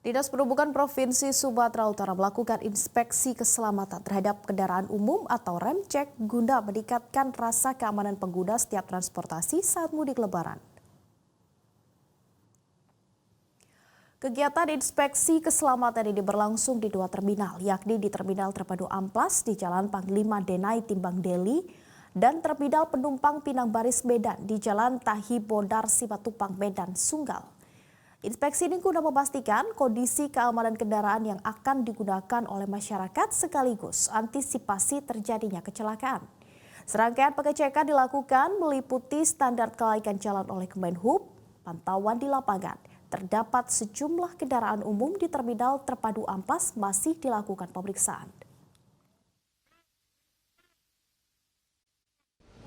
Dinas Perhubungan Provinsi Sumatera Utara melakukan inspeksi keselamatan terhadap kendaraan umum atau rem cek guna meningkatkan rasa keamanan pengguna setiap transportasi saat mudik Lebaran. Kegiatan inspeksi keselamatan ini berlangsung di dua terminal, yakni di Terminal Terpadu Amplas di Jalan Panglima Denai Timbang Deli dan Terminal Penumpang Pinang Baris Medan di Jalan Tahi Bondar Simatupang Medan Sunggal. Inspeksi ini guna memastikan kondisi keamanan kendaraan yang akan digunakan oleh masyarakat sekaligus antisipasi terjadinya kecelakaan. Serangkaian pengecekan dilakukan meliputi standar kelaikan jalan oleh Kemenhub, pantauan di lapangan. Terdapat sejumlah kendaraan umum di Terminal Terpadu Amplas masih dilakukan pemeriksaan.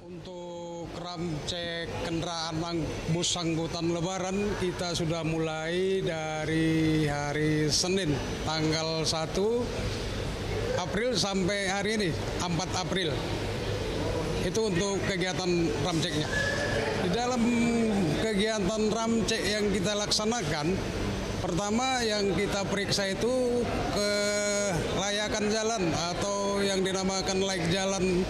Untuk ram cek kendaraan bus angkutan Lebaran kita sudah mulai dari hari Senin tanggal 1 April sampai hari ini 4 April. Itu untuk kegiatan ram ceknya. Di dalam kegiatan ram cek yang kita laksanakan, pertama yang kita periksa itu kelayakan jalan atau yang dinamakan layak jalan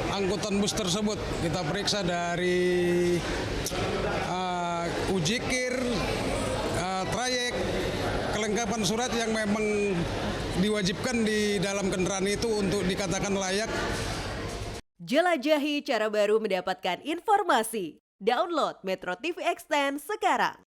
angkutan bus tersebut. Kita periksa dari ujikir, trayek, kelengkapan surat yang memang diwajibkan di dalam kendaraan itu untuk dikatakan layak. Jelajahi cara baru mendapatkan informasi. Download Metro TV Extend sekarang.